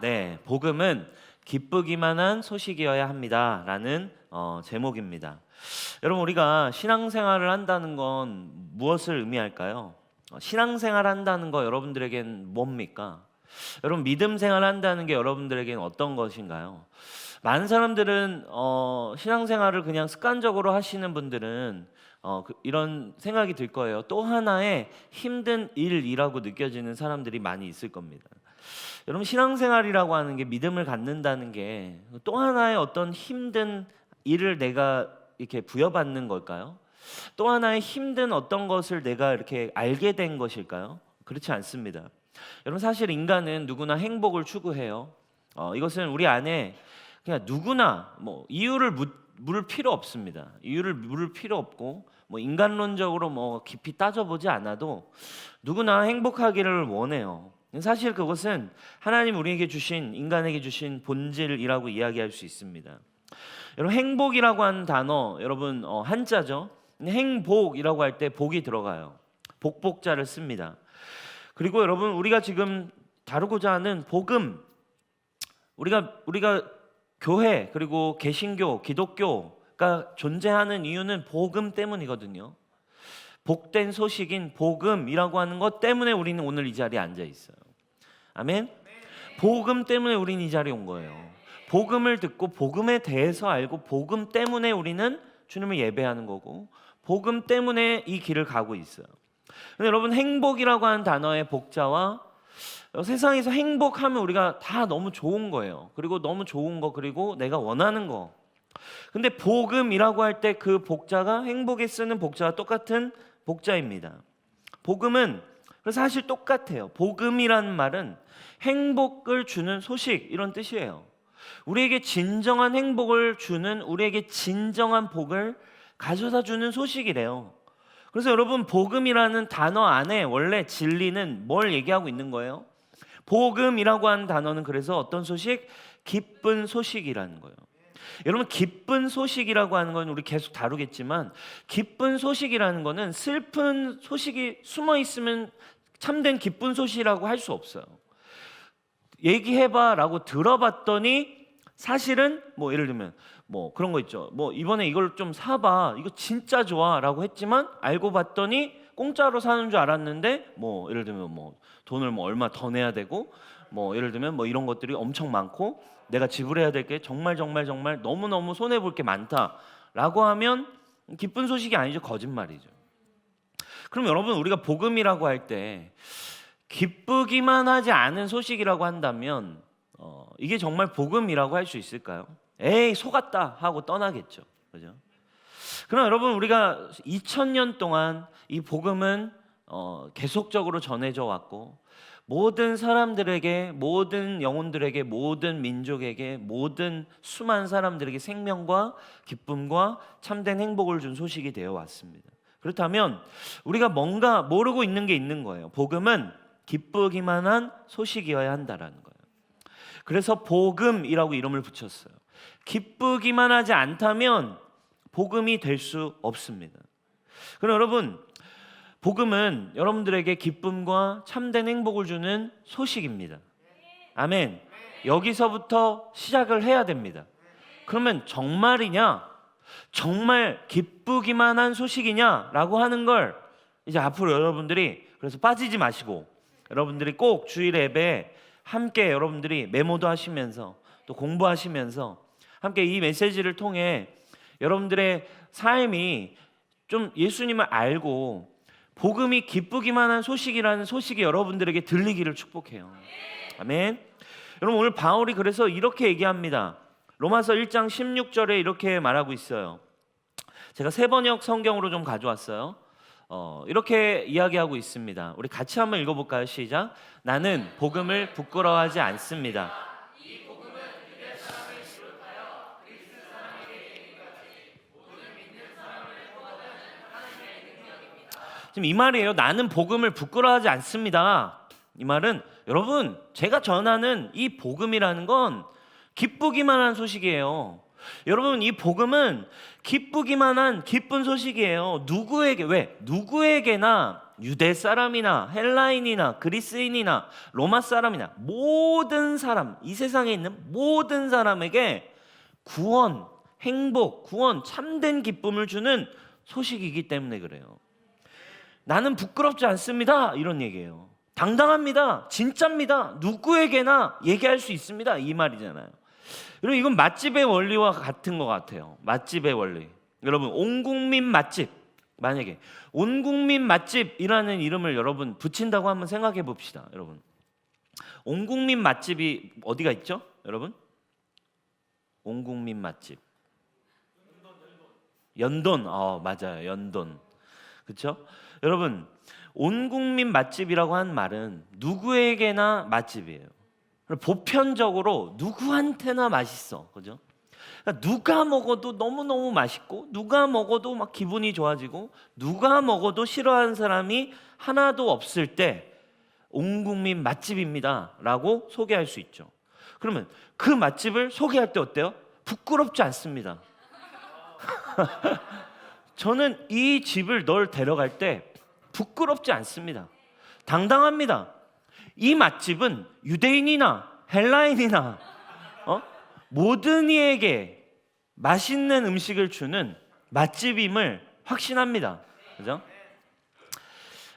네, 복음은 기쁘기만 한 소식이어야 합니다라는 제목입니다. 여러분, 우리가 신앙생활을 한다는 건 무엇을 의미할까요? 신앙생활 한다는 거 여러분들에겐 뭡니까? 여러분, 믿음 생활 한다는 게 여러분들에겐 어떤 것인가요? 많은 사람들은 신앙생활을 그냥 습관적으로 하시는 분들은 이런 생각이 들 거예요. 또 하나의 힘든 일이라고 느껴지는 사람들이 많이 있을 겁니다. 여러분, 신앙생활이라고 하는 게, 믿음을 갖는다는 게 또 하나의 어떤 힘든 일을 내가 이렇게 부여받는 걸까요? 또 하나의 힘든 어떤 것을 내가 이렇게 알게 된 것일까요? 그렇지 않습니다. 여러분, 사실 인간은 누구나 행복을 추구해요. 이것은 우리 안에 그냥 누구나 이유를 물을 필요 없습니다. 이유를 물을 필요 없고 인간론적으로 깊이 따져보지 않아도 누구나 행복하기를 원해요. 사실 그것은 하나님 우리에게 주신, 인간에게 주신 본질이라고 이야기할 수 있습니다. 여러분, 행복이라고 하는 단어, 여러분 한자죠. 행복이라고 할 때 복이 들어가요. 복복자를 씁니다. 그리고 여러분, 우리가 지금 다루고자 하는 복음, 우리가 교회, 그리고 개신교, 기독교가 존재하는 이유는 복음 때문이거든요. 복된 소식인 복음이라고 하는 것 때문에 우리는 오늘 이 자리에 앉아 있어요. 아멘. 복음 때문에 우리는 이 자리에 온 거예요. 복음을 듣고 복음에 대해서 알고 복음 때문에 우리는 주님을 예배하는 거고, 복음 때문에 이 길을 가고 있어요. 근데 여러분, 행복이라고 하는 단어의 복자와 세상에서 행복하면 우리가 다 너무 좋은 거예요. 그리고 너무 좋은 거, 그리고 내가 원하는 거. 근데 복음이라고 할 때 그 복자가 행복에 쓰는 복자와 똑같은 복자입니다. 복음은 사실 똑같아요. 복음이라는 말은 행복을 주는 소식, 이런 뜻이에요. 우리에게 진정한 행복을 주는, 우리에게 진정한 복을 가져다 주는 소식이래요. 그래서 여러분, 복음이라는 단어 안에 원래 진리는 뭘 얘기하고 있는 거예요? 복음이라고 하는 단어는 그래서 어떤 소식? 기쁜 소식이라는 거예요. 여러분, 기쁜 소식이라고 하는 건 우리 계속 다루겠지만, 기쁜 소식이라는 거는 슬픈 소식이 숨어 있으면 참된 기쁜 소식이라고 할 수 없어요. 얘기해봐 라고 들어봤더니 사실은 예를 들면 그런 거 있죠. 이번에 이걸 좀 사봐, 이거 진짜 좋아 라고 했지만 알고 봤더니 공짜로 사는 줄 알았는데 예를 들면 돈을 얼마 더 내야 되고, 예를 들면 이런 것들이 엄청 많고 내가 지불해야 될 게 정말 너무너무 손해볼 게 많다라고 하면 기쁜 소식이 아니죠. 거짓말이죠. 그럼 여러분, 우리가 복음이라고 할 때 기쁘기만 하지 않은 소식이라고 한다면 이게 정말 복음이라고 할 수 있을까요? 에이, 속았다 하고 떠나겠죠. 그죠? 그럼 여러분, 우리가 2000년 동안 이 복음은 계속적으로 전해져 왔고, 모든 사람들에게, 모든 영혼들에게, 모든 민족에게, 모든 수많은 사람들에게 생명과 기쁨과 참된 행복을 준 소식이 되어 왔습니다. 그렇다면 우리가 뭔가 모르고 있는 게 있는 거예요. 복음은 기쁘기만 한 소식이어야 한다라는 거예요. 그래서 복음이라고 이름을 붙였어요. 기쁘기만 하지 않다면 복음이 될 수 없습니다. 그럼 여러분, 복음은 여러분들에게 기쁨과 참된 행복을 주는 소식입니다. 아멘. 여기서부터 시작을 해야 됩니다. 그러면 정말이냐? 정말 기쁘기만 한 소식이냐? 라고 하는 걸 이제 앞으로 여러분들이, 그래서 빠지지 마시고 여러분들이 꼭 주일 예배에 함께 여러분들이 메모도 하시면서 또 공부하시면서 함께 이 메시지를 통해 여러분들의 삶이 좀 예수님을 알고 복음이 기쁘기만 한 소식이라는 소식이 여러분들에게 들리기를 축복해요. 아멘. 여러분, 오늘 바울이 그래서 이렇게 얘기합니다. 로마서 1장 16절에 이렇게 말하고 있어요. 제가 세번역 성경으로 좀 가져왔어요. 이렇게 이야기하고 있습니다. 우리 같이 한번 읽어볼까요? 시작. 나는 복음을 부끄러워하지 않습니다. 지금 이 말이에요. 나는 복음을 부끄러워하지 않습니다. 이 말은 여러분, 제가 전하는 이 복음이라는 건 기쁘기만 한 소식이에요. 여러분, 이 복음은 기쁘기만 한 기쁜 소식이에요. 누구에게나 유대 사람이나 헬라인이나 그리스인이나 로마 사람이나 모든 사람, 이 세상에 있는 모든 사람에게 구원, 행복, 구원, 참된 기쁨을 주는 소식이기 때문에 그래요. 나는 부끄럽지 않습니다, 이런 얘기예요. 당당합니다, 진짜입니다, 누구에게나 얘기할 수 있습니다, 이 말이잖아요. 여러분, 이건 맛집의 원리와 같은 것 같아요. 맛집의 원리. 여러분, 온 국민 맛집, 만약에 온 국민 맛집이라는 이름을 여러분 붙인다고 한번 생각해 봅시다. 여러분, 온 국민 맛집이 어디가 있죠? 여러분, 온 국민 맛집 연돈. 맞아요, 연돈. 그렇죠? 여러분, 온 국민 맛집이라고 한 말은 누구에게나 맛집이에요. 보편적으로 누구한테나 맛있어, 그죠? 그러니까 누가 먹어도 너무너무 맛있고, 누가 먹어도 막 기분이 좋아지고, 누가 먹어도 싫어하는 사람이 하나도 없을 때 온 국민 맛집입니다 라고 소개할 수 있죠. 그러면 그 맛집을 소개할 때 어때요? 부끄럽지 않습니다. 저는 이 집을 널 데려갈 때 부끄럽지 않습니다. 당당합니다. 이 맛집은 유대인이나 헬라인이나 모든 이에게 맛있는 음식을 주는 맛집임을 확신합니다. 그죠?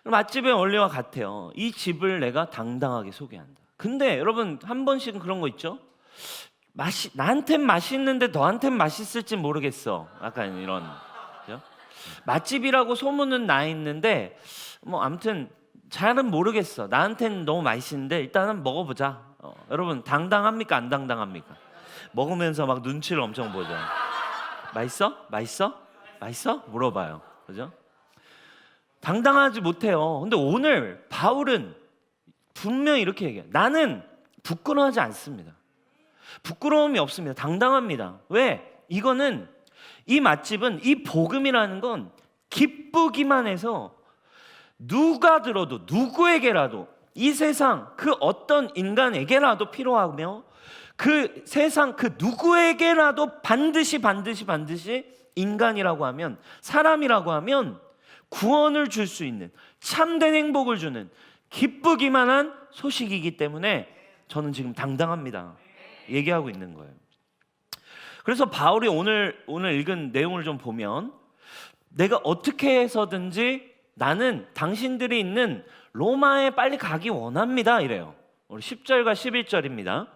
맛집의 원리와 같아요. 이 집을 내가 당당하게 소개한다. 근데 여러분, 한 번씩은 그런 거 있죠? 나한텐 맛있는데 너한텐 맛있을지 모르겠어. 약간 이런. 그죠? 맛집이라고 소문은 나 있는데 뭐 아무튼 잘은 모르겠어. 나한텐 너무 맛있는데 일단은 먹어보자. 여러분, 당당합니까? 안 당당합니까? 먹으면서 막 눈치를 엄청 보죠. 맛있어? 맛있어? 맛있어? 물어봐요. 그죠? 당당하지 못해요. 근데 오늘 바울은 분명히 이렇게 얘기해요. 나는 부끄러워하지 않습니다. 부끄러움이 없습니다. 당당합니다. 왜? 이거는, 이 맛집은, 이 복음이라는 건 기쁘기만 해서 누가 들어도, 누구에게라도, 이 세상 그 어떤 인간에게라도 필요하며, 그 세상 그 누구에게라도 반드시 인간이라고 하면, 사람이라고 하면 구원을 줄 수 있는, 참된 행복을 주는 기쁘기만 한 소식이기 때문에 저는 지금 당당합니다 얘기하고 있는 거예요. 그래서 바울이 오늘 읽은 내용을 좀 보면, 내가 어떻게 해서든지 나는 당신들이 있는 로마에 빨리 가기 원합니다 이래요. 우리 10절과 11절입니다.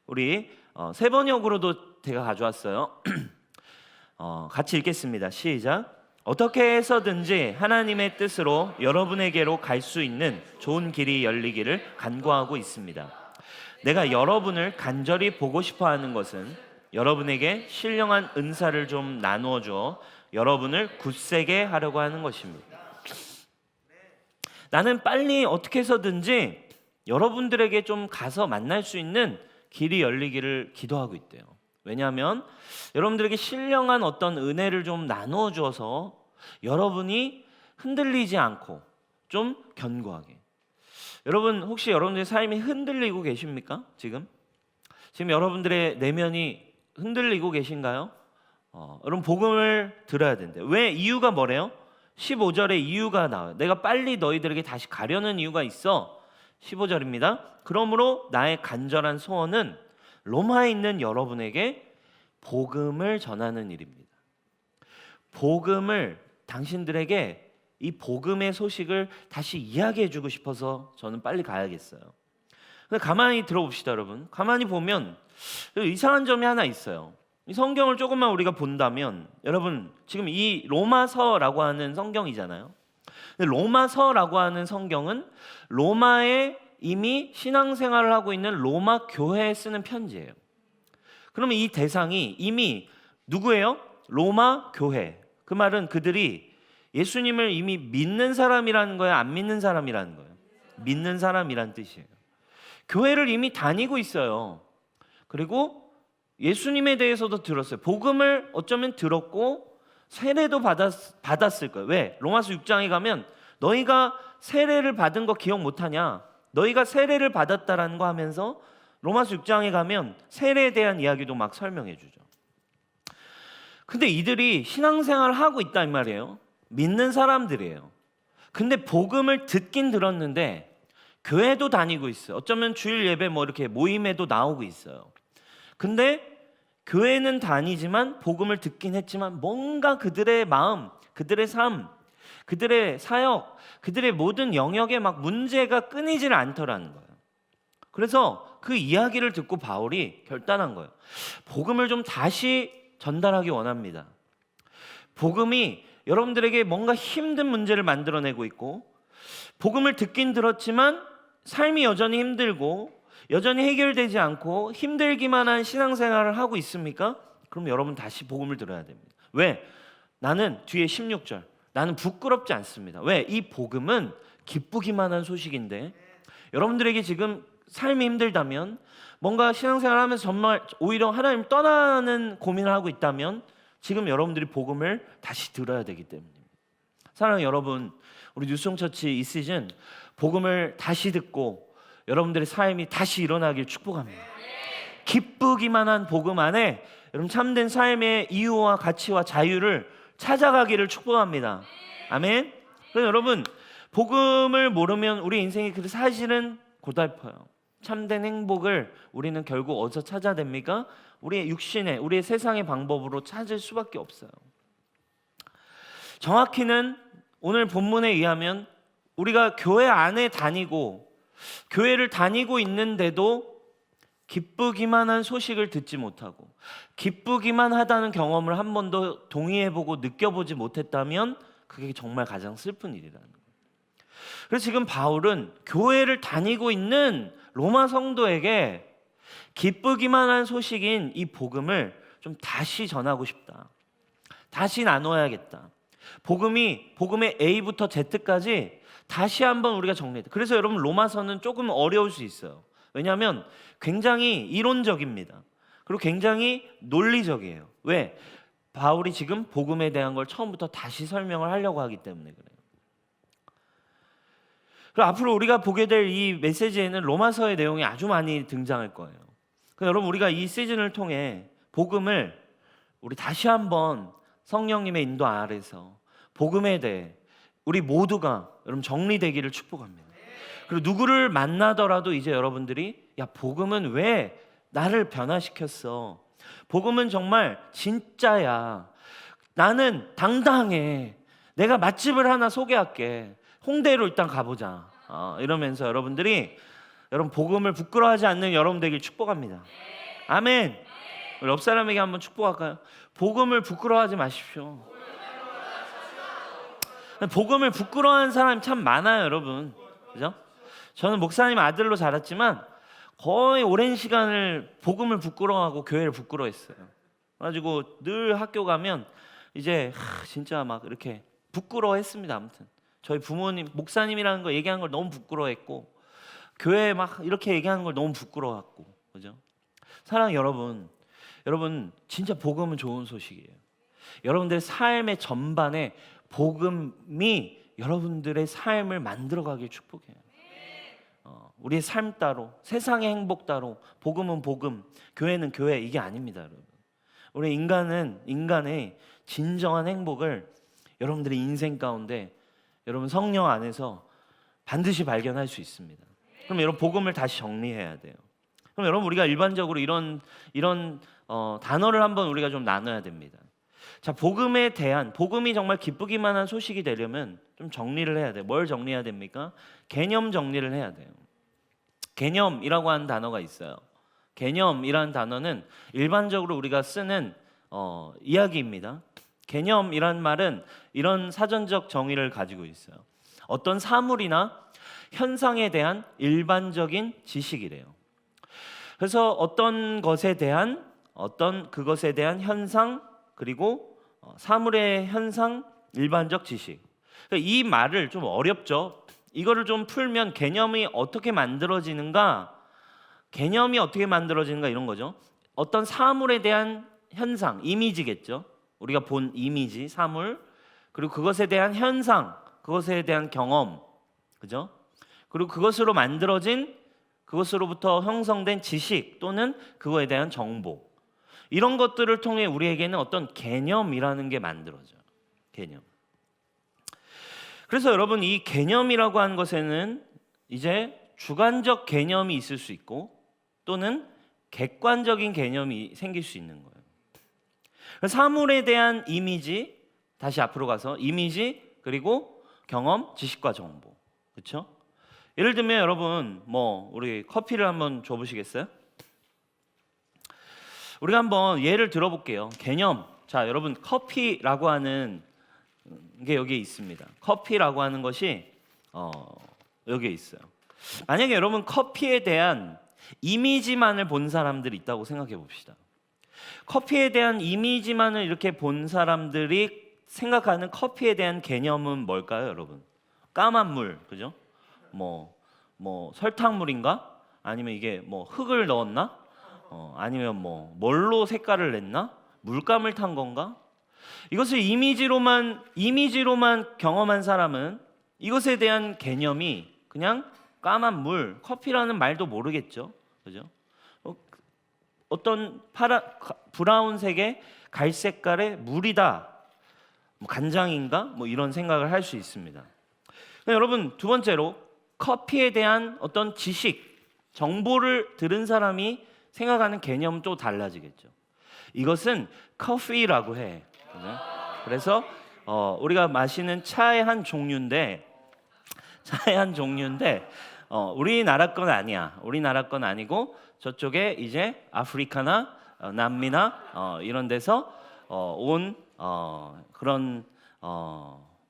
우리 세 번역으로도 제가 가져왔어요. 같이 읽겠습니다. 시작. 어떻게 해서든지 하나님의 뜻으로 여러분에게로 갈 수 있는 좋은 길이 열리기를 간구하고 있습니다. 내가 여러분을 간절히 보고 싶어 하는 것은 여러분에게 신령한 은사를 좀 나누어 주어 여러분을 굳세게 하려고 하는 것입니다. 나는 빨리 어떻게 해서든지 여러분들에게 좀 가서 만날 수 있는 길이 열리기를 기도하고 있대요. 왜냐하면 여러분들에게 신령한 어떤 은혜를 좀 나누어 주어서 여러분이 흔들리지 않고 좀 견고하게. 여러분, 혹시 여러분들의 삶이 흔들리고 계십니까? 지금 여러분들의 내면이 흔들리고 계신가요? 여러분, 복음을 들어야 된대. 왜? 이유가 뭐래요? 15절에 이유가 나와요. 내가 빨리 너희들에게 다시 가려는 이유가 있어. 15절입니다. 그러므로 나의 간절한 소원은 로마에 있는 여러분에게 복음을 전하는 일입니다. 복음을, 당신들에게 이 복음의 소식을 다시 이야기해 주고 싶어서 저는 빨리 가야겠어요. 근데 가만히 들어봅시다, 여러분. 가만히 보면 이상한 점이 하나 있어요. 이 성경을 조금만 우리가 본다면, 여러분, 지금 이 로마서라고 하는 성경이잖아요. 근데 로마서라고 하는 성경은 로마에 이미 신앙생활을 하고 있는 로마 교회에 쓰는 편지예요. 그러면 이 대상이 이미 누구예요? 로마 교회. 그 말은 그들이 예수님을 이미 믿는 사람이라는 거예요? 안 믿는 사람이라는 거예요? 믿는 사람이란 뜻이에요. 교회를 이미 다니고 있어요. 그리고 예수님에 대해서도 들었어요. 복음을 어쩌면 들었고 세례도 받았을 거예요. 왜? 로마서 6장에 가면 너희가 세례를 받은 거 기억 못하냐? 너희가 세례를 받았다라는 거 하면서 로마서 6장에 가면 세례에 대한 이야기도 막 설명해 주죠. 근데 이들이 신앙생활을 하고 있다 이 말이에요. 믿는 사람들이에요. 근데 복음을 듣긴 들었는데 교회도 다니고 있어요. 어쩌면 주일 예배 뭐 이렇게 모임에도 나오고 있어요. 근데 교회는 다니지만 복음을 듣긴 했지만 뭔가 그들의 마음, 그들의 삶, 그들의 사역, 그들의 모든 영역에 막 문제가 끊이질 않더라는 거예요. 그래서 그 이야기를 듣고 바울이 결단한 거예요. 복음을 좀 다시 전달하기 원합니다. 복음이 여러분들에게 뭔가 힘든 문제를 만들어내고 있고, 복음을 듣긴 들었지만 삶이 여전히 힘들고 여전히 해결되지 않고 힘들기만 한 신앙생활을 하고 있습니까? 그럼 여러분 다시 복음을 들어야 됩니다. 왜? 나는 뒤에 16절, 나는 부끄럽지 않습니다. 왜? 이 복음은 기쁘기만 한 소식인데, 여러분들에게 지금 삶이 힘들다면, 뭔가 신앙생활 하면서 정말 오히려 하나님 떠나는 고민을 하고 있다면 지금 여러분들이 복음을 다시 들어야 되기 때문입니다. 사랑하는 여러분, 우리 뉴스홍처치 이 시즌 복음을 다시 듣고 여러분들의 삶이 다시 일어나길 축복합니다. 기쁘기만 한 복음 안에 여러분 참된 삶의 이유와 가치와 자유를 찾아가기를 축복합니다. 아멘. 그래서 여러분, 복음을 모르면 우리 인생이 그 사실은 고달퍼요. 참된 행복을 우리는 결국 어디서 찾아야 됩니까? 우리의 육신의, 우리의 세상의 방법으로 찾을 수밖에 없어요. 정확히는 오늘 본문에 의하면 우리가 교회 안에 다니고 교회를 다니고 있는데도 기쁘기만 한 소식을 듣지 못하고 기쁘기만 하다는 경험을 한 번도 동의해보고 느껴보지 못했다면 그게 정말 가장 슬픈 일이라는 거예요. 그래서 지금 바울은 교회를 다니고 있는 로마 성도에게 기쁘기만 한 소식인 이 복음을 좀 다시 전하고 싶다. 다시 나눠야겠다. 복음의 A부터 Z까지 다시 한번 우리가 정리해야 돼. 그래서 여러분, 로마서는 조금 어려울 수 있어요. 왜냐하면 굉장히 이론적입니다. 그리고 굉장히 논리적이에요. 왜? 바울이 지금 복음에 대한 걸 처음부터 다시 설명을 하려고 하기 때문에 그래요. 그리고 앞으로 우리가 보게 될 이 메시지에는 로마서의 내용이 아주 많이 등장할 거예요. 그래서 여러분, 우리가 이 시즌을 통해 복음을 우리 다시 한번 성령님의 인도 아래서 복음에 대해 우리 모두가 여러분 정리되기를 축복합니다. 그리고 누구를 만나더라도 이제 여러분들이, 야, 복음은 왜 나를 변화시켰어? 복음은 정말 진짜야. 나는 당당해. 내가 맛집을 하나 소개할게. 홍대로 일단 가보자. 이러면서 여러분들이 여러분 복음을 부끄러워하지 않는 여러분 되길 축복합니다. 아멘. 우리 옆 사람에게 한번 축복할까요? 복음을 부끄러워하지 마십시오. 복음을 부끄러워하는 사람이 참 많아요, 여러분. 그죠? 저는 목사님 아들로 자랐지만 거의 오랜 시간을 복음을 부끄러워하고 교회를 부끄러워했어요. 그래가지고 늘 학교 가면 이제 진짜 막 이렇게 부끄러워했습니다. 아무튼 저희 부모님, 목사님이라는 거 얘기하는 걸 너무 부끄러워했고, 교회 막 이렇게 얘기하는 걸 너무 부끄러워했고, 그죠? 사랑하는 여러분 진짜 복음은 좋은 소식이에요. 여러분들의 삶의 전반에 복음이 여러분들의 삶을 만들어가길 축복해요. 우리의 삶 따로, 세상의 행복 따로, 복음은 복음, 교회는 교회, 이게 아닙니다, 여러분. 우리 인간은 인간의 진정한 행복을 여러분들의 인생 가운데 여러분 성령 안에서 반드시 발견할 수 있습니다. 그럼 여러분 복음을 다시 정리해야 돼요. 그럼 여러분 우리가 일반적으로 이런 단어를 한번 우리가 좀 나눠야 됩니다. 자, 복음이 정말 기쁘기만 한 소식이 되려면 좀 정리를 해야 돼요. 뭘 정리해야 됩니까? 개념 정리를 해야 돼요. 개념이라고 하는 단어가 있어요. 개념이라는 단어는 일반적으로 우리가 쓰는 이야기입니다. 개념이란 말은 이런 사전적 정의를 가지고 있어요. 어떤 사물이나 현상에 대한 일반적인 지식이래요. 그래서 어떤 것에 대한 그것에 대한 현상, 그리고 사물의 현상, 일반적 지식. 그러니까 이 말을 좀 어렵죠. 이거를 좀 풀면 개념이 어떻게 만들어지는가 이런 거죠. 어떤 사물에 대한 현상, 이미지겠죠. 우리가 본 이미지, 사물, 그리고 그것에 대한 현상, 그것에 대한 경험, 그죠? 그리고 그것으로 만들어진, 그것으로부터 형성된 지식 또는 그거에 대한 정보, 이런 것들을 통해 우리에게는 어떤 개념이라는 게 만들어져요. 개념. 그래서 여러분 이 개념이라고 하는 것에는 이제 주관적 개념이 있을 수 있고 또는 객관적인 개념이 생길 수 있는 거예요. 사물에 대한 이미지, 다시 앞으로 가서 이미지 그리고 경험, 지식과 정보. 그렇죠? 예를 들면 여러분 우리 커피를 한번 줘 보시겠어요? 우리가 한번 예를 들어볼게요. 개념. 자, 여러분 커피라고 하는 게 여기에 있습니다. 커피라고 하는 것이 여기에 있어요. 만약에 여러분 커피에 대한 이미지만을 본 사람들이 있다고 생각해 봅시다. 커피에 대한 이미지만을 이렇게 본 사람들이 생각하는 커피에 대한 개념은 뭘까요, 여러분? 까만 물, 그죠? 설탕물인가? 아니면 이게 흙을 넣었나? 아니면 뭘로 색깔을 냈나? 물감을 탄 건가? 이것을 이미지로만 경험한 사람은 이것에 대한 개념이 그냥 까만 물, 커피라는 말도 모르겠죠, 그죠? 어떤 브라운색의 갈색깔의 물이다, 간장인가? 이런 생각을 할 수 있습니다. 여러분 두 번째로 커피에 대한 어떤 지식, 정보를 들은 사람이 생각하는 개념도 달라지겠죠. 이것은 커피라고 해. 그래서 우리가 마시는 차의 한 종류인데 우리나라 건 아니야. 우리나라 건 아니고 저쪽에 이제 아프리카나 남미나 이런 데서 온 그런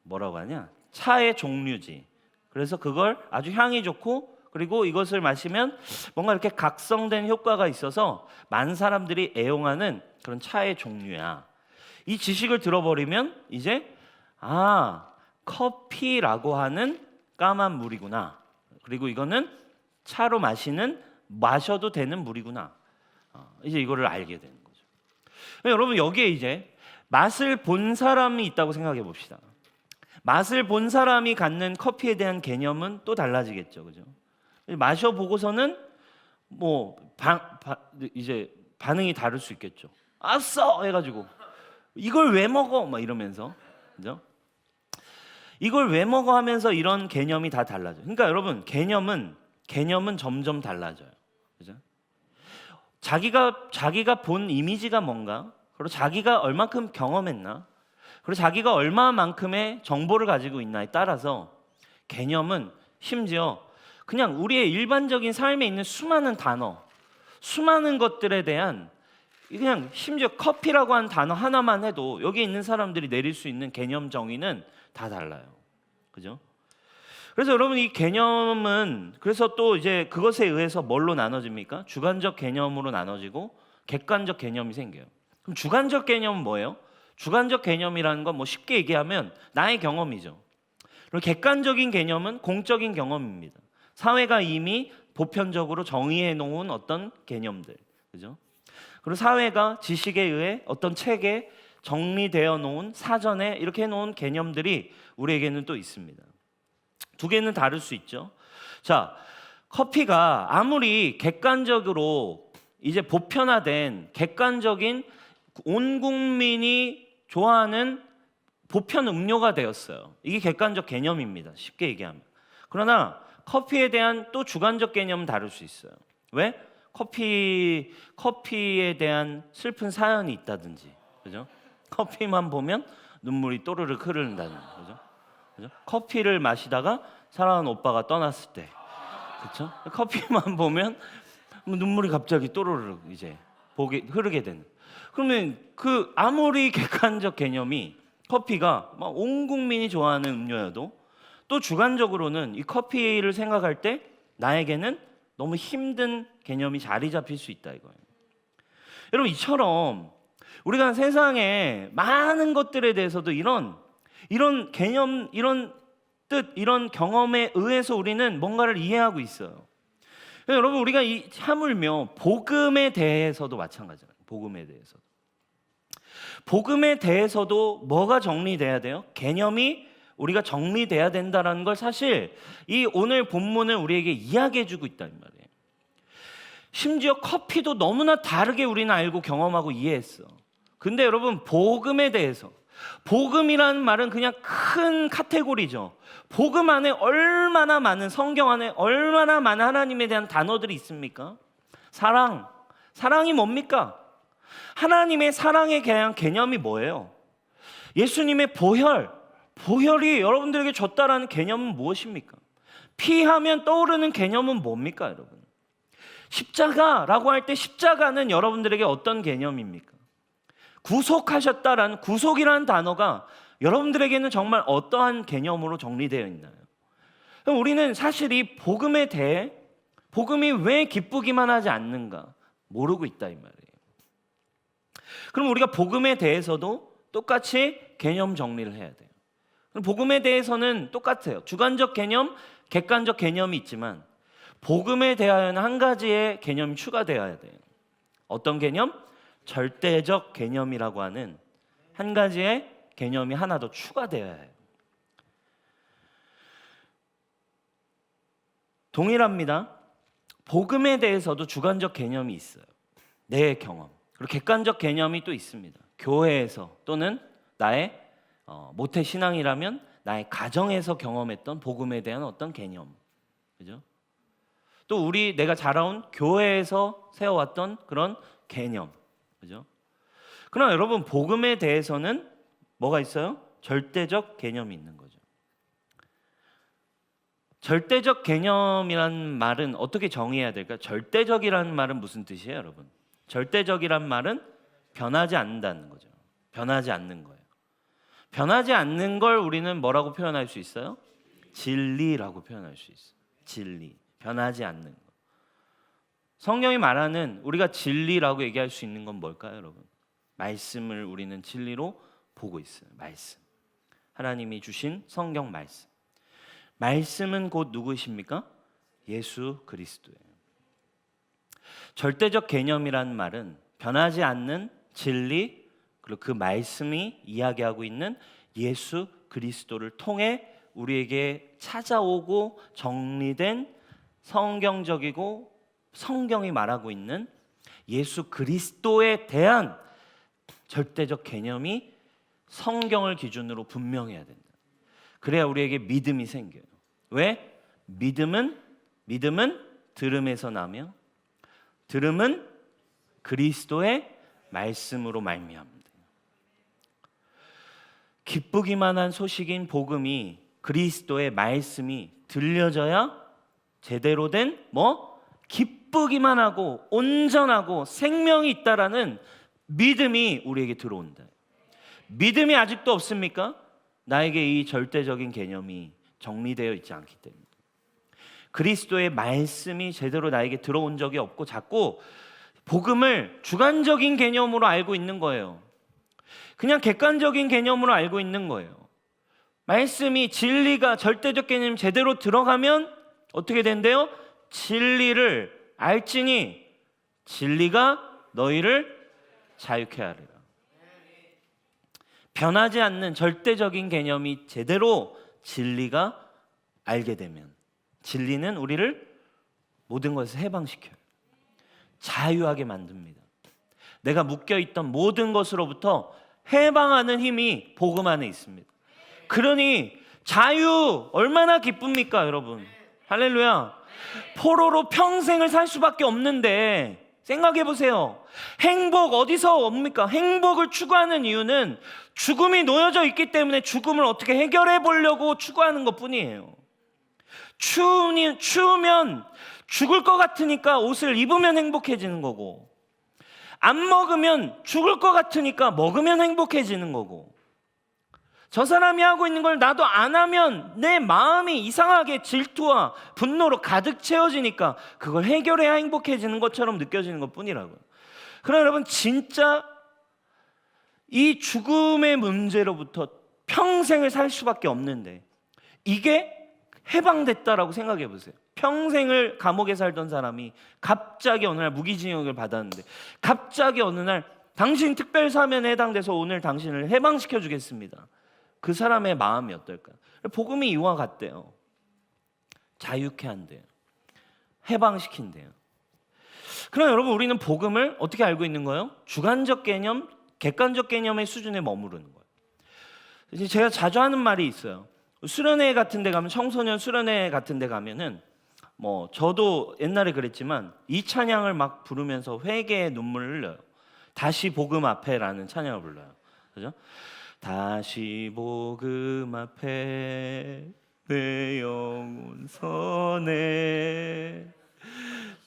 뭐라고 하냐? 차의 종류지. 그래서 그걸 아주 향이 좋고 그리고 이것을 마시면 뭔가 이렇게 각성된 효과가 있어서 많은 사람들이 애용하는 그런 차의 종류야. 이 지식을 들어버리면 이제 커피라고 하는 까만 물이구나. 그리고 이거는 차로 마셔도 되는 물이구나. 이제 이거를 알게 되는 거죠. 여러분 여기에 이제 맛을 본 사람이 있다고 생각해 봅시다. 맛을 본 사람이 갖는 커피에 대한 개념은 또 달라지겠죠, 그죠? 마셔보고서는 이제 반응이 다를 수 있겠죠. 아싸 해가지고 이걸 왜 먹어? 이러면서, 그죠? 이걸 왜 먹어 하면서 이런 개념이 다 달라져요. 그러니까 여러분 개념은 점점 달라져요, 그죠? 자기가 본 이미지가 뭔가, 그리고 자기가 얼마큼 경험했나, 그리고 자기가 얼마만큼의 정보를 가지고 있나에 따라서 개념은 심지어 그냥 우리의 일반적인 삶에 있는 수많은 단어, 수많은 것들에 대한 그냥 심지어 커피라고 하는 단어 하나만 해도 여기 있는 사람들이 내릴 수 있는 개념 정의는 다 달라요. 그죠? 그래서 여러분 이 개념은 그래서 또 이제 그것에 의해서 뭘로 나눠집니까? 주관적 개념으로 나눠지고 객관적 개념이 생겨요. 그럼 주관적 개념은 뭐예요? 주관적 개념이라는 건 쉽게 얘기하면 나의 경험이죠. 그리고 객관적인 개념은 공적인 경험입니다. 사회가 이미 보편적으로 정의해 놓은 어떤 개념들, 그죠? 그리고 사회가 지식에 의해 어떤 책에 정리되어 놓은 사전에 이렇게 해놓은 개념들이 우리에게는 또 있습니다. 두 개는 다를 수 있죠. 자, 커피가 아무리 객관적으로 이제 보편화된 객관적인 온 국민이 좋아하는 보편 음료가 되었어요. 이게 객관적 개념입니다. 쉽게 얘기하면. 그러나 커피에 대한 또 주관적 개념은 다를 수 있어요. 왜? 커피에 대한 슬픈 사연이 있다든지, 그죠? 커피만 보면 눈물이 또르륵 흐른다는, 그죠? 커피를 마시다가 사랑하는 오빠가 떠났을 때, 그렇죠? 커피만 보면 눈물이 갑자기 또르륵 이제 흐르게 되는. 그러면 그 아무리 객관적 개념이 커피가 막 온 국민이 좋아하는 음료여도 또 주관적으로는 이 커피를 생각할 때 나에게는 너무 힘든 개념이 자리 잡힐 수 있다 이거예요. 여러분 이처럼 우리가 세상에 많은 것들에 대해서도 이런 개념, 이런 뜻, 이런 경험에 의해서 우리는 뭔가를 이해하고 있어요. 여러분 우리가 이 하물며 복음에 대해서도 마찬가지예요. 복음에 대해서도 뭐가 정리돼야 돼요? 개념이 우리가 정리돼야 된다는 걸 사실 이 오늘 본문은 우리에게 이야기해주고 있다는 말이에요. 심지어 커피도 너무나 다르게 우리는 알고 경험하고 이해했어. 근데 여러분 복음에 대해서 복음이라는 말은 그냥 큰 카테고리죠. 복음 안에 얼마나 많은, 성경 안에 얼마나 많은 하나님에 대한 단어들이 있습니까? 사랑이 뭡니까? 하나님의 사랑에 대한 개념이 뭐예요? 예수님의 보혈이 여러분들에게 줬다라는 개념은 무엇입니까? 피하면 떠오르는 개념은 뭡니까, 여러분? 십자가라고 할 때 십자가는 여러분들에게 어떤 개념입니까? 구속하셨다라는, 구속이라는 단어가 여러분들에게는 정말 어떠한 개념으로 정리되어 있나요? 우리는 사실 이 복음에 대해, 복음이 왜 기쁘기만 하지 않는가 모르고 있다 이 말이에요. 그럼 우리가 복음에 대해서도 똑같이 개념 정리를 해야 돼요. 그럼 복음에 대해서는 똑같아요. 주관적 개념, 객관적 개념이 있지만 복음에 대하여는 한 가지의 개념이 추가되어야 돼요. 어떤 개념? 절대적 개념이라고 하는 한 가지의 개념이 하나 더 추가되어야 해요. 동일합니다. 복음에 대해서도 주관적 개념이 있어요. 내 경험. 그리고 객관적 개념이 또 있습니다. 교회에서 또는 나의 모태 신앙이라면 나의 가정에서 경험했던 복음에 대한 어떤 개념. 그죠? 또 내가 자라온 교회에서 세워왔던 그런 개념. 그죠? 그러나 여러분, 복음에 대해서는 뭐가 있어요? 절대적 개념이 있는 거죠. 절대적 개념이라는 말은 어떻게 정의해야 될까요? 절대적이라는 말은 무슨 뜻이에요, 여러분? 절대적이란 말은 변하지 않는다는 거죠. 변하지 않는 거예요. 변하지 않는 걸 우리는 뭐라고 표현할 수 있어요? 진리라고 표현할 수 있어요. 진리. 변하지 않는 거. 성경이 말하는, 우리가 진리라고 얘기할 수 있는 건 뭘까요, 여러분? 말씀을 우리는 진리로 보고 있어요. 말씀. 하나님이 주신 성경 말씀. 말씀은 곧 누구십니까? 예수 그리스도예요. 절대적 개념이라는 말은 변하지 않는 진리, 그리고 그 말씀이 이야기하고 있는 예수 그리스도를 통해 우리에게 찾아오고 정리된 성경적이고 성경이 말하고 있는 예수 그리스도에 대한 절대적 개념이 성경을 기준으로 분명해야 된다. 그래야 우리에게 믿음이 생겨요. 왜? 믿음은 들음에서 나며 들음은 그리스도의 말씀으로 말미암는다. 기쁘기만 한 소식인 복음이, 그리스도의 말씀이 들려져야 제대로 된 기쁘기만 하고 온전하고 생명이 있다라는 믿음이 우리에게 들어온다. 믿음이 아직도 없습니까? 나에게 이 절대적인 개념이 정리되어 있지 않기 때문에. 그리스도의 말씀이 제대로 나에게 들어온 적이 없고 자꾸 복음을 주관적인 개념으로 알고 있는 거예요. 그냥 객관적인 개념으로 알고 있는 거예요. 말씀이, 진리가, 절대적 개념이 제대로 들어가면 어떻게 된대요? 진리를 알지니 진리가 너희를 자유케 하리라. 변하지 않는 절대적인 개념이 제대로 진리가 알게 되면, 진리는 우리를 모든 것을 해방시켜요. 자유하게 만듭니다. 내가 묶여있던 모든 것으로부터 해방하는 힘이 복음 안에 있습니다. 그러니 자유 얼마나 기쁩니까, 여러분? 할렐루야. 포로로 평생을 살 수밖에 없는데 생각해 보세요. 행복 어디서 옵니까? 행복을 추구하는 이유는 죽음이 놓여져 있기 때문에 죽음을 어떻게 해결해 보려고 추구하는 것뿐이에요. 추우면 죽을 것 같으니까 옷을 입으면 행복해지는 거고, 안 먹으면 죽을 것 같으니까 먹으면 행복해지는 거고, 저 사람이 하고 있는 걸 나도 안 하면 내 마음이 이상하게 질투와 분노로 가득 채워지니까 그걸 해결해야 행복해지는 것처럼 느껴지는 것뿐이라고요. 그러나 여러분, 진짜 이 죽음의 문제로부터 평생을 살 수밖에 없는데 이게 해방됐다라고 생각해 보세요. 평생을 감옥에 살던 사람이 갑자기 어느 날 무기징역을 받았는데, 갑자기 어느 날 당신 특별사면에 해당돼서 오늘 당신을 해방시켜 주겠습니다. 그 사람의 마음이 어떨까요? 복음이 이와 같대요. 자유케 한대요. 해방시킨대요. 그럼 여러분, 우리는 복음을 어떻게 알고 있는 거예요? 주관적 개념, 객관적 개념의 수준에 머무르는 거예요. 제가 자주 하는 말이 있어요. 수련회 같은 데 가면, 청소년 수련회 같은 데 가면은 뭐 저도 옛날에 그랬지만 이 찬양을 막 부르면서 회개의 눈물을 흘려요. 다시 복음 앞에라는 찬양을 불러요. 그죠? 다시 복음 앞에 내 영혼 선해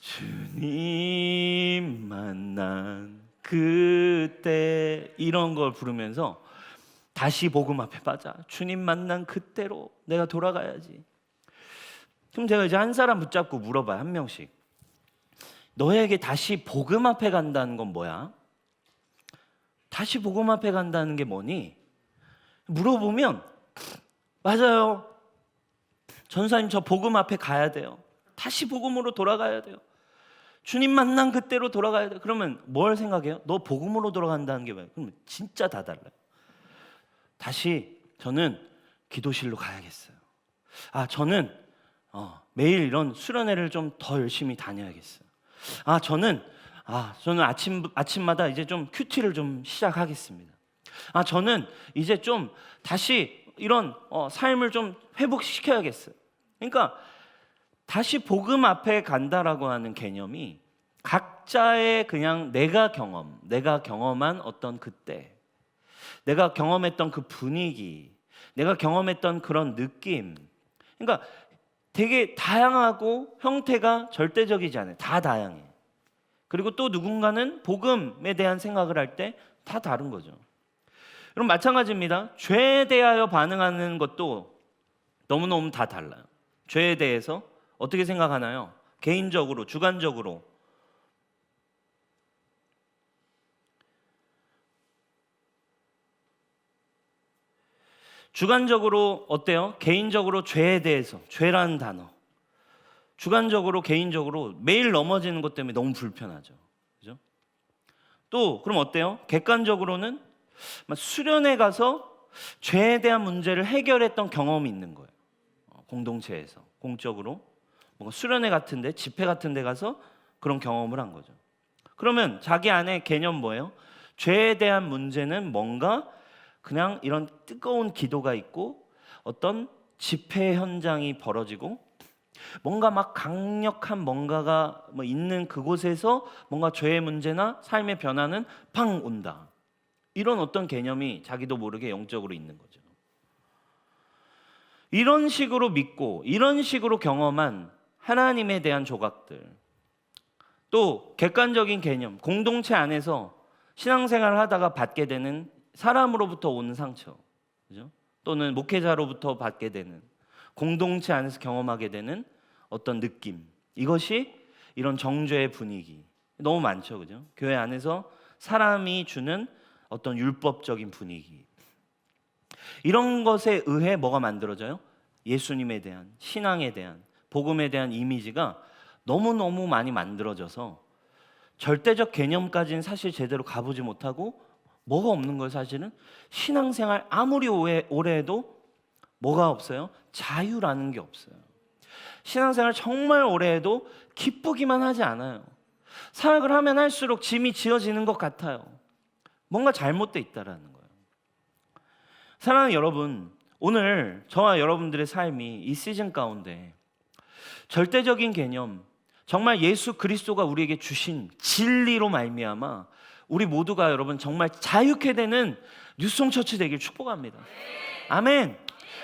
주님 만난 그때, 이런 걸 부르면서 다시 복음 앞에 빠져. 주님 만난 그때로 내가 돌아가야지. 그럼 제가 이제 한 사람 붙잡고 물어봐요. 한 명씩. 너에게 다시 복음 앞에 간다는 건 뭐야? 다시 복음 앞에 간다는 게 뭐니? 물어보면 맞아요. 전사님, 저 복음 앞에 가야 돼요. 다시 복음으로 돌아가야 돼요. 주님 만난 그때로 돌아가야 돼요. 그러면 뭘 생각해요? 너 복음으로 돌아간다는 게 뭐예요? 그러면 진짜 다 달라요. 다시 저는 기도실로 가야겠어요. 저는 매일 이런 수련회를 좀 더 열심히 다녀야겠어요. 저는 아침마다 이제 좀 큐티를 좀 시작하겠습니다. 저는 이제 좀 다시 이런 삶을 좀 회복시켜야겠어요. 그러니까 다시 복음 앞에 간다라고 하는 개념이 각자의 그냥 내가 경험한 어떤 그때, 내가 경험했던 그 분위기, 내가 경험했던 그런 느낌, 그러니까 되게 다양하고 형태가 절대적이지 않아요. 다 다양해. 그리고 또 누군가는 복음에 대한 생각을 할 때 다 다른 거죠. 여러분, 마찬가지입니다. 죄에 대하여 반응하는 것도 너무너무 다 달라요. 죄에 대해서 어떻게 생각하나요? 개인적으로, 주관적으로. 주관적으로 어때요? 개인적으로 죄에 대해서, 죄라는 단어. 주관적으로, 개인적으로 매일 넘어지는 것 때문에 너무 불편하죠. 그죠? 또 그럼 어때요? 객관적으로는 수련회 가서 죄에 대한 문제를 해결했던 경험이 있는 거예요. 공동체에서, 공적으로. 뭔가 수련회 같은데, 집회 같은데 가서 그런 경험을 한 거죠. 그러면 자기 안에 개념 뭐예요? 죄에 대한 문제는 뭔가 그냥 이런 뜨거운 기도가 있고 어떤 집회 현장이 벌어지고 뭔가 막 강력한 뭔가가 있는 그곳에서 뭔가 죄의 문제나 삶의 변화는 팡 온다. 이런 어떤 개념이 자기도 모르게 영적으로 있는 거죠. 이런 식으로 믿고 이런 식으로 경험한 하나님에 대한 조각들, 또 객관적인 개념, 공동체 안에서 신앙생활을 하다가 받게 되는 사람으로부터 오는 상처, 그죠? 또는 목회자로부터 받게 되는, 공동체 안에서 경험하게 되는 어떤 느낌, 이것이 이런 정죄의 분위기 너무 많죠, 그죠? 교회 안에서 사람이 주는 어떤 율법적인 분위기, 이런 것에 의해 뭐가 만들어져요? 예수님에 대한, 신앙에 대한, 복음에 대한 이미지가 너무너무 많이 만들어져서 절대적 개념까지는 사실 제대로 가보지 못하고 뭐가 없는 거예요. 사실은 신앙생활 아무리 오래 해도 뭐가 없어요? 자유라는 게 없어요. 신앙생활 정말 오래 해도 기쁘기만 하지 않아요. 사역을 하면 할수록 짐이 지어지는 것 같아요. 뭔가 잘못돼 있다라는 거예요. 사랑하는 여러분, 오늘 저와 여러분들의 삶이 이 시즌 가운데 절대적인 개념, 정말 예수 그리스도가 우리에게 주신 진리로 말미암아 우리 모두가 여러분 정말 자유케 되는 뉴송 처치 되길 축복합니다. 아멘.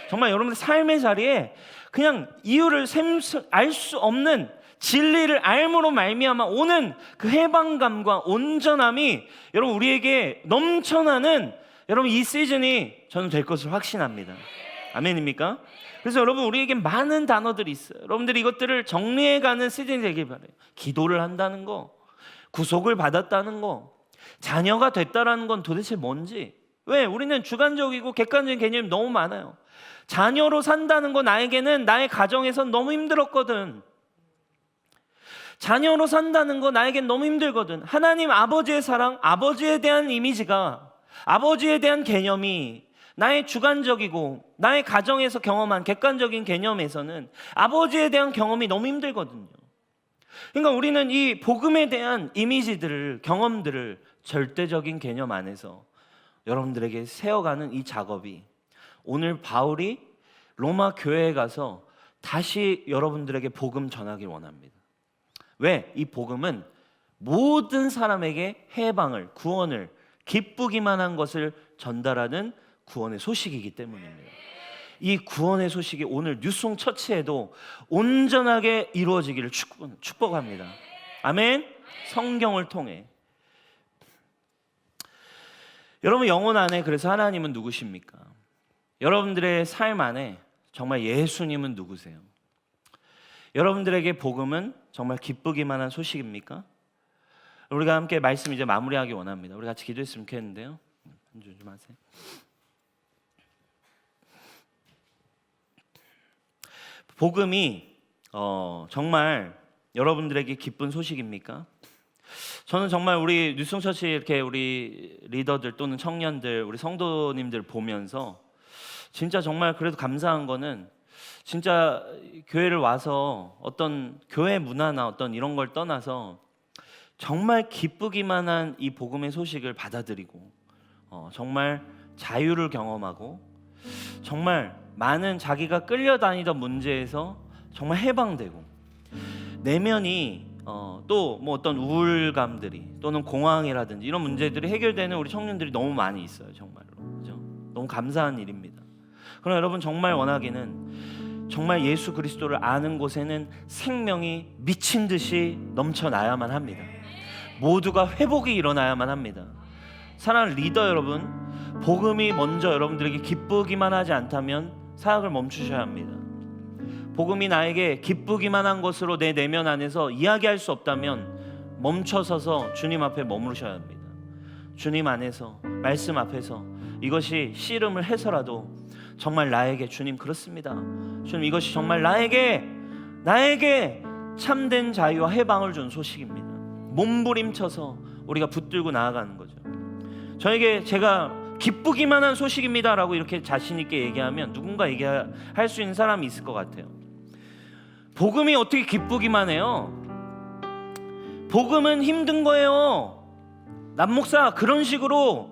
정말 여러분의 삶의 자리에 그냥 이유를 알 수 없는 진리를 알므로 말미암아 오는 그 해방감과 온전함이 여러분 우리에게 넘쳐나는 여러분 이 시즌이 저는 될 것을 확신합니다. 아멘입니까? 그래서 여러분 우리에게 많은 단어들이 있어요. 여러분들이 이것들을 정리해가는 시즌이 되길 바라요. 기도를 한다는 거, 구속을 받았다는 거, 자녀가 됐다라는 건 도대체 뭔지. 왜? 우리는 주관적이고 객관적인 개념이 너무 많아요. 자녀로 산다는 거 나에게는 나의 가정에선 너무 힘들었거든. 자녀로 산다는 거 나에겐 너무 힘들거든. 하나님 아버지의 사랑, 아버지에 대한 이미지가, 아버지에 대한 개념이 나의 주관적이고 나의 가정에서 경험한 객관적인 개념에서는 아버지에 대한 경험이 너무 힘들거든요. 그러니까 우리는 이 복음에 대한 이미지들을, 경험들을 절대적인 개념 안에서 여러분들에게 세워가는 이 작업이 오늘 바울이 로마 교회에 가서 다시 여러분들에게 복음 전하길 원합니다. 왜? 이 복음은 모든 사람에게 해방을, 구원을, 기쁘기만 한 것을 전달하는 구원의 소식이기 때문입니다. 이 구원의 소식이 오늘 뉴송 처치에도 온전하게 이루어지기를 축복합니다. 아멘. 성경을 통해. 여러분 영혼 안에 그래서 하나님은 누구십니까? 여러분들의 삶 안에 정말 예수님은 누구세요? 여러분들에게 복음은 정말 기쁘기만 한 소식입니까? 우리가 함께 말씀 이제 마무리하기 원합니다. 우리 같이 기도했으면 좋겠는데요. 한주 좀 하세요. 복음이 정말 여러분들에게 기쁜 소식입니까? 저는 정말 우리 뉴송처치 이렇게 우리 리더들 또는 청년들, 우리 성도님들 보면서 진짜 정말 그래도 감사한 거는 진짜 교회를 와서 어떤 교회 문화나 어떤 이런 걸 떠나서 정말 기쁘기만 한 이 복음의 소식을 받아들이고 정말 자유를 경험하고 정말 많은 자기가 끌려다니던 문제에서 정말 해방되고 내면이 또 뭐 어떤 우울감들이 또는 공황이라든지 이런 문제들이 해결되는 우리 청년들이 너무 많이 있어요. 정말로. 그죠? 너무 감사한 일입니다. 그러나 여러분 정말 원하기는 정말 예수 그리스도를 아는 곳에는 생명이 미친 듯이 넘쳐나야만 합니다. 모두가 회복이 일어나야만 합니다. 사랑하는 리더 여러분, 복음이 먼저 여러분들에게 기쁘기만 하지 않다면 사역을 멈추셔야 합니다. 복음이 나에게 기쁘기만 한 것으로 내 내면 안에서 이야기할 수 없다면 멈춰서서 주님 앞에 머무르셔야 합니다. 주님 안에서, 말씀 앞에서 이것이 씨름을 해서라도 정말 나에게 주님 그렇습니다. 주님 이것이 정말 나에게 참된 자유와 해방을 준 소식입니다. 몸부림쳐서 우리가 붙들고 나아가는 거죠. 저에게 제가 기쁘기만 한 소식입니다 라고 이렇게 자신 있게 얘기하면 누군가 얘기할 수 있는 사람이 있을 것 같아요. 복음이 어떻게 기쁘기만 해요? 복음은 힘든 거예요. 남목사 그런 식으로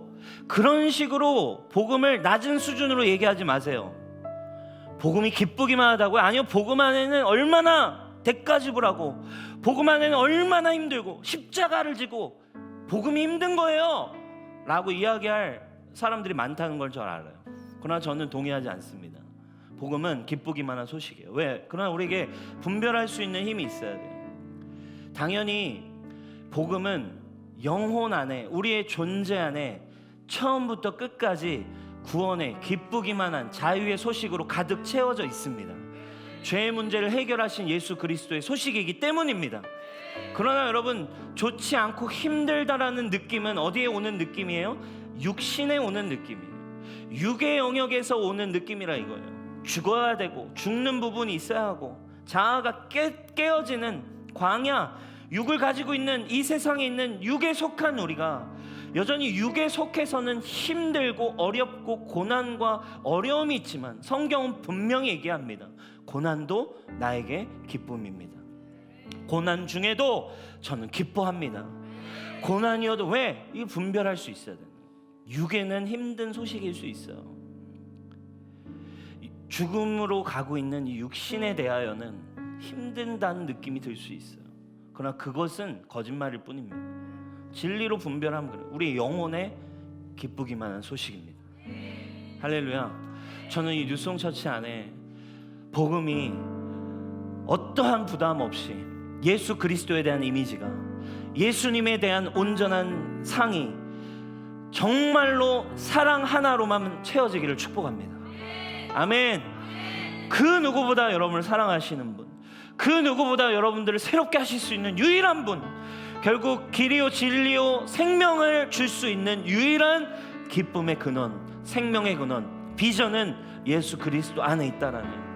복음을 낮은 수준으로 얘기하지 마세요. 복음이 기쁘기만 하다고요? 아니요. 복음 안에는 얼마나 대가 지불하고 복음 안에는 얼마나 힘들고 십자가를 지고 복음이 힘든 거예요 라고 이야기할 사람들이 많다는 걸 잘 알아요. 그러나 저는 동의하지 않습니다. 복음은 기쁘기만 한 소식이에요. 왜? 그러나 우리에게 분별할 수 있는 힘이 있어야 돼요. 당연히 복음은 영혼 안에, 우리의 존재 안에 처음부터 끝까지 구원의 기쁘기만 한 자유의 소식으로 가득 채워져 있습니다. 죄의 문제를 해결하신 예수 그리스도의 소식이기 때문입니다. 그러나 여러분 좋지 않고 힘들다라는 느낌은 어디에 오는 느낌이에요? 육신에 오는 느낌이에요. 육의 영역에서 오는 느낌이라 이거예요. 죽어야 되고 죽는 부분이 있어야 하고 자아가 깨어지는 광야, 육을 가지고 있는 이 세상에 있는 육에 속한 우리가 여전히 육에 속해서는 힘들고 어렵고 고난과 어려움이 있지만 성경은 분명히 얘기합니다. 고난도 나에게 기쁨입니다. 고난 중에도 저는 기뻐합니다. 고난이어도 왜? 이 분별할 수 있어야 돼요. 육에는 힘든 소식일 수 있어요. 죽음으로 가고 있는 이 육신에 대하여는 힘든다는 느낌이 들 수 있어요. 그러나 그것은 거짓말일 뿐입니다. 진리로 분별하면 그래요. 우리 영혼에 기쁘기만 한 소식입니다. 할렐루야. 저는 이 뉴송 처치 안에 복음이 어떠한 부담 없이 예수 그리스도에 대한 이미지가, 예수님에 대한 온전한 상이 정말로 사랑 하나로만 채워지기를 축복합니다. 아멘. 그 누구보다 여러분을 사랑하시는 분, 그 누구보다 여러분들을 새롭게 하실 수 있는 유일한 분, 결국 길이요 진리요 생명을 줄 수 있는 유일한 기쁨의 근원, 생명의 근원, 비전은 예수 그리스도 안에 있다라는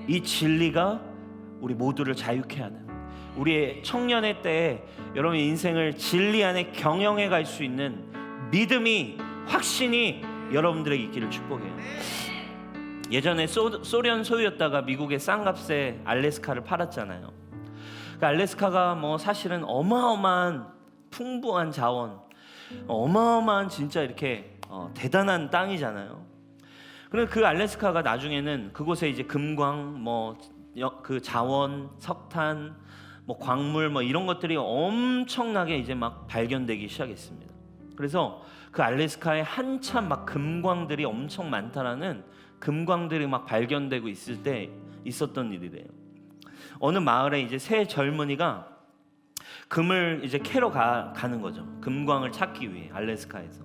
이 진리가 우리 모두를 자유케 하는, 우리의 청년의 때에 여러분의 인생을 진리 안에 경영해 갈 수 있는 믿음이, 확신이 여러분들에게 있기를 축복해요. 예전에 소련 소유였다가 미국의 싼 값에 알래스카를 팔았잖아요. 그 알래스카가 뭐 사실은 어마어마한 풍부한 자원, 어마어마한 진짜 이렇게 대단한 땅이잖아요. 그래서 그 알래스카가 나중에는 그곳에 이제 금광, 그 자원, 석탄, 광물 이런 것들이 엄청나게 이제 막 발견되기 시작했습니다. 그래서 그 알래스카에 한참 막 금광들이 엄청 많다라는 금광들이 막 발견되고 있을 때 있었던 일이래요. 어느 마을에 이제 세 젊은이가 금을 이제 캐러 가는 거죠. 금광을 찾기 위해 알래스카에서.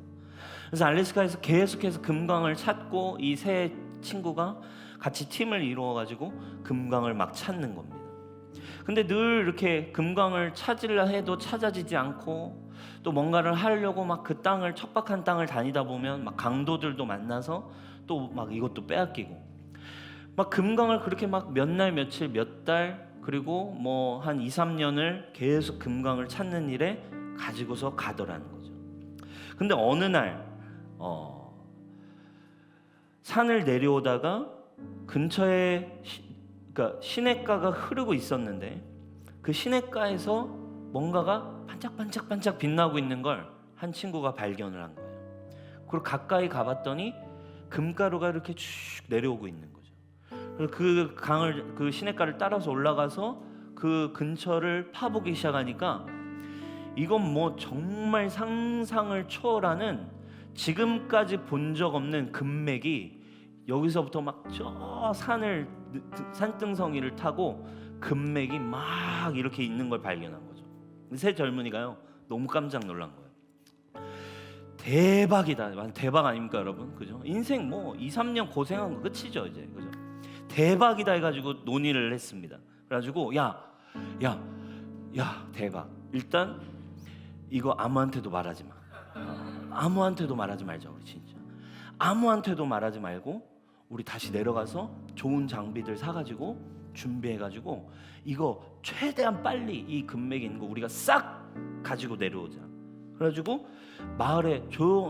그래서 알래스카에서 계속해서 금광을 찾고 이 세 친구가 같이 팀을 이루어 가지고 금광을 막 찾는 겁니다. 근데 늘 이렇게 금광을 찾으려 해도 찾아지지 않고 또 뭔가를 하려고 막 그 땅을 척박한 땅을 다니다 보면 막 강도들도 만나서 또 막 이것도 빼앗기고 막 금광을 그렇게 막 몇 날 며칠 몇 달 그리고 한 2, 3년을 계속 금광을 찾는 일에 가지고서 가더라는 거죠. 근데 어느 날 산을 내려오다가 근처에 그러니까 시냇가가 흐르고 있었는데 그 시냇가에서 뭔가가 반짝반짝 빛나고 있는 걸 한 친구가 발견을 한 거예요. 그리고 가까이 가봤더니 금가루가 이렇게 쭉 내려오고 있는 거죠. 그래서 그 시냇가를 따라서 올라가서 그 근처를 파보기 시작하니까 이건 정말 상상을 초월하는 지금까지 본 적 없는 금맥이 여기서부터 막 저 산등성이를 타고 금맥이 막 이렇게 있는 걸 발견한 거죠. 세 젊은이가요 너무 깜짝 놀란 거예요. 대박이다. 대박 아닙니까 여러분? 그죠? 인생 2, 3년 고생한 거 끝이죠 이제. 그죠? 대박이다 해가지고 논의를 했습니다. 그래가지고 야 대박. 일단 이거 아무한테도 말하지 마. 아무한테도 말하지 말자 우리 진짜. 아무한테도 말하지 말고 우리 다시 내려가서 좋은 장비들 사가지고 준비해가지고 이거 최대한 빨리 이 금맥이 있는 거 우리가 싹 가지고 내려오자. 그래가지고 마을에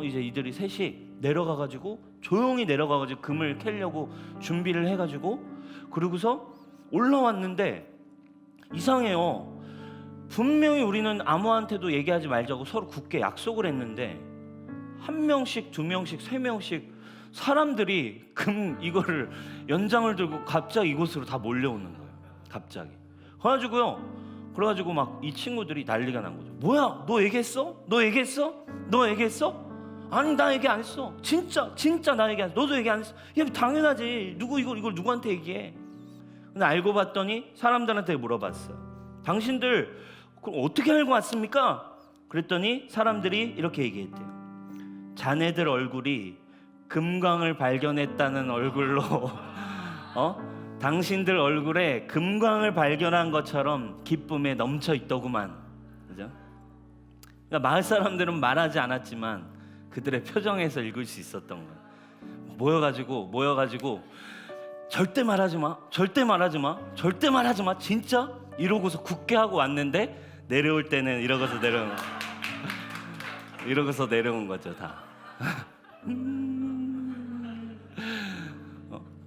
이제 이들이 셋이 내려가가지고 조용히 내려가가지고 금을 캐려고 준비를 해가지고 그러고서 올라왔는데 이상해요. 분명히 우리는 아무한테도 얘기하지 말자고 서로 굳게 약속을 했는데 한 명씩, 두 명씩, 세 명씩 사람들이 이거를 연장을 들고 갑자기 이곳으로 다 몰려오는 거예요. 갑자기. 그래가지고 막 이 친구들이 난리가 난 거죠. 뭐야? 너 얘기했어? 너 얘기했어? 너 얘기했어? 아니 나 얘기 안 했어. 진짜 나 얘기 안 했어. 너도 얘기 안 했어. 야 당연하지. 이걸 누구한테 얘기해? 근데 알고 봤더니 사람들한테 물어봤어요. 당신들 그럼 어떻게 알고 왔습니까? 그랬더니 사람들이 이렇게 얘기했대요. 자네들 얼굴이 금광을 발견했다는 얼굴로 당신들 얼굴에 금광을 발견한 것처럼 기쁨에 넘쳐 있더구만. 그죠? 그러니까 마을 사람들은 말하지 않았지만 그들의 표정에서 읽을 수 있었던 거예요. 모여가지고 절대 말하지 마, 진짜 이러고서 굳게 하고 왔는데 내려올 때는 이러고서 내려온 거죠 다.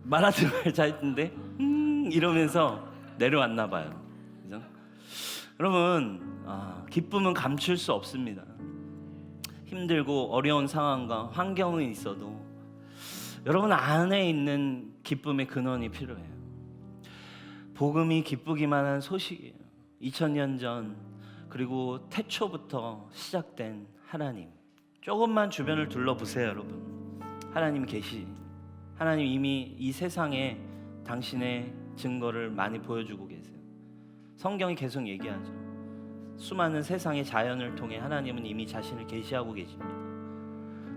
말하지 말자 했는데 이러면서 내려왔나 봐요. 그죠? 여러분 기쁨은 감출 수 없습니다. 힘들고 어려운 상황과 환경은 있어도 여러분 안에 있는 기쁨의 근원이 필요해요. 복음이 기쁘기만 한 소식이에요. 2000년 전 그리고 태초부터 시작된 하나님. 조금만 주변을 둘러보세요 여러분. 하나님 이미 이 세상에 당신의 증거를 많이 보여주고 계세요. 성경이 계속 얘기하죠. 수많은 세상의 자연을 통해 하나님은 이미 자신을 계시하고 계십니다.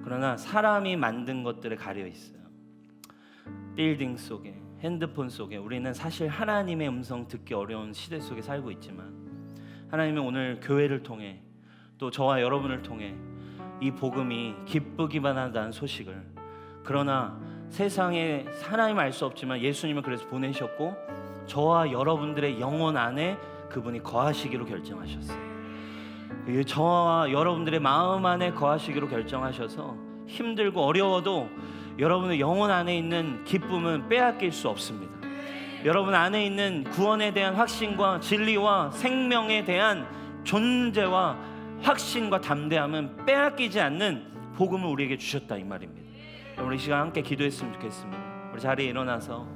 그러나 사람이 만든 것들에 가려 있어요. 빌딩 속에, 핸드폰 속에 우리는 사실 하나님의 음성 듣기 어려운 시대 속에 살고 있지만 하나님은 오늘 교회를 통해 또 저와 여러분을 통해 이 복음이 기쁘기만 하다는 소식을, 그러나 세상에 하나님 알 수 없지만 예수님을 그래서 보내셨고 저와 여러분들의 영혼 안에 그분이 거하시기로 결정하셨어요. 저와 여러분들의 마음 안에 거하시기로 결정하셔서 힘들고 어려워도 여러분의 영혼 안에 있는 기쁨은 빼앗길 수 없습니다. 여러분 안에 있는 구원에 대한 확신과 진리와 생명에 대한 존재와 확신과 담대함은 빼앗기지 않는 복음을 우리에게 주셨다 이 말입니다. 우리 이 시간 함께 기도했으면 좋겠습니다. 우리 자리에 일어나서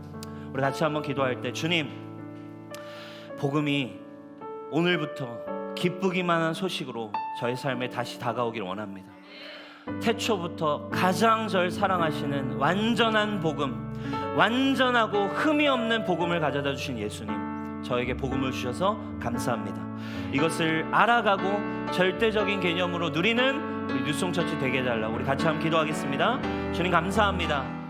우리 같이 한번 기도할 때, 주님, 복음이 오늘부터 기쁘기만 한 소식으로 저의 삶에 다시 다가오길 원합니다. 태초부터 가장 절 사랑하시는 완전한 복음, 완전하고 흠이 없는 복음을 가져다 주신 예수님, 저에게 복음을 주셔서 감사합니다. 이것을 알아가고 절대적인 개념으로 누리는 우리 뉴송처치 되게 해달라고 우리 같이 한번 기도하겠습니다. 주님 감사합니다.